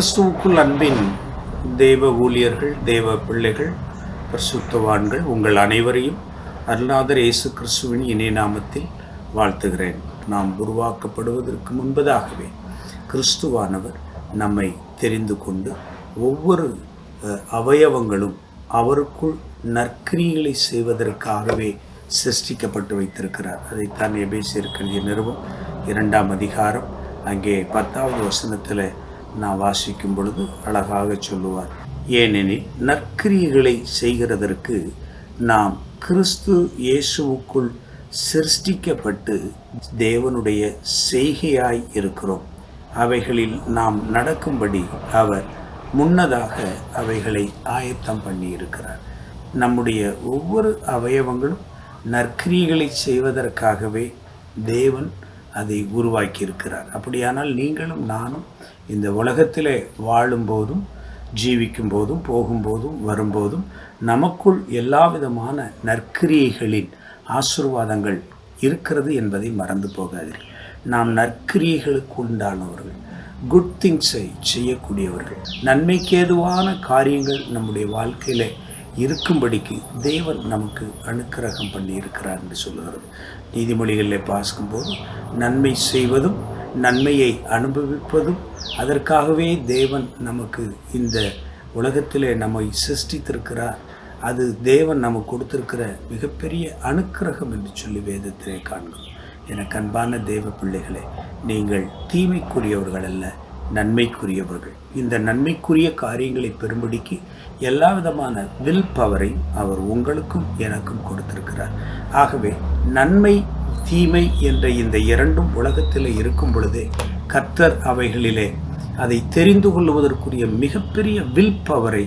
கிறிஸ்துவுக்குள் அன்பின் தேவ ஊழியர்கள், தேவ பிள்ளைகள், பரிசுத்தவான்கள் உங்கள் அனைவரையும் அருள்நாதர் இயேசு கிறிஸ்துவின் இணைய நாமத்தில் வாழ்த்துகிறேன். நாம் உருவாக்கப்படுவதற்கு முன்பதாகவே கிறிஸ்துவானவர் நம்மை தெரிந்து கொண்டு ஒவ்வொரு அவயவங்களும் அவருக்குள் நற்கிரியைகளை செய்வதற்காகவே சிருஷ்டிக்கப்பட்டு வைத்திருக்கிறார். அதைத்தான் எபேசியருக்கு எழுதிய நிருபம் 2ஆம் அதிகாரம் அங்கே 10வது வசனத்தில் நான் வாசிக்கும் பொழுது அழகாக சொல்லுவார். ஏனெனில் நற்கிரியைகளை செய்கிறதற்கு நாம் கிறிஸ்து இயேசுவுக்குள் சிருஷ்டிக்கப்பட்டு தேவனுடைய செய்கையாய் இருக்கிறோம். அவைகளில் நாம் நடக்கும்படி அவர் முன்னதாக அவைகளை ஆயத்தம் பண்ணி இருக்கிறார். நம்முடைய ஒவ்வொரு அவயவங்களும் நற்கிரியைகளை செய்வதற்காகவே தேவன் அதை உருவாக்கி இருக்கிறார். அப்படியானால் நீங்களும் நானும் இந்த உலகத்திலே வாழும்போதும், ஜீவிக்கும் போதும், போகும்போதும், வரும்போதும் நமக்குள் எல்லா விதமான நற்கிரியைகளின் ஆசீர்வாதங்கள் இருக்கிறது என்பதை மறந்து போகாதீர்கள். நாம் நற்கிரியைகளுக்கு உண்டானவர்கள், குட் திங்ஸை செய்யக்கூடியவர்கள், நன்மைக்கேதுவான காரியங்கள் நம்முடைய வாழ்க்கையில் இருக்கும்படிக்கு தேவன் நமக்கு அனுக்கிரகம் பண்ணி இருக்கிறார் என்று சொல்லுகிறது. நீதிமொழிகளில் பார்க்கும்போது நன்மை செய்வதும் நன்மையை அனுபவிப்பதும் அதற்காகவே தேவன் நமக்கு இந்த உலகத்திலே நம்மை சிருஷ்டித்திருக்கிறார். அது தேவன் நமக்கு கொடுத்திருக்கிற மிகப்பெரிய அனுக்கிரகம் என்று சொல்லி வேதத்திலே காண்கிறோம். எனக்கு அன்பான தேவ பிள்ளைகளே, நீங்கள் தீமைக்குரியவர்கள் அல்ல, நன்மைக்குரியவர்கள். இந்த நன்மைக்குரிய காரியங்களை பெறும்படிக்கு எல்லா விதமான வில் பவரை அவர் உங்களுக்கும் எனக்கும் கொடுத்திருக்கிறார். ஆகவே நன்மை தீமை என்ற இந்த இரண்டும் உலகத்தில் இருக்கும் பொழுதே கர்த்தர் அவைகளிலே அதை தெரிந்து கொள்வதற்குரிய மிகப்பெரிய வில் பவரை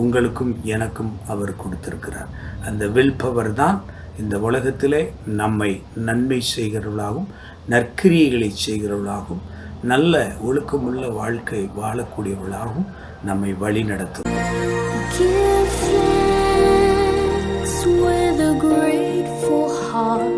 உங்களுக்கும் எனக்கும் அவர் கொடுத்திருக்கிறார். அந்த வில் பவர் தான் இந்த உலகத்திலே நம்மை நன்மை செய்கிறவர்களாகவும் நற்கிரியைகளை செய்கிறவர்களாகவும் நல்ல ஒழுக்கமுள்ள வாழ்க்கை வாழக்கூடியவர்களாகவும் நம்மை வழி நடத்தும். Give thanks with a grateful heart.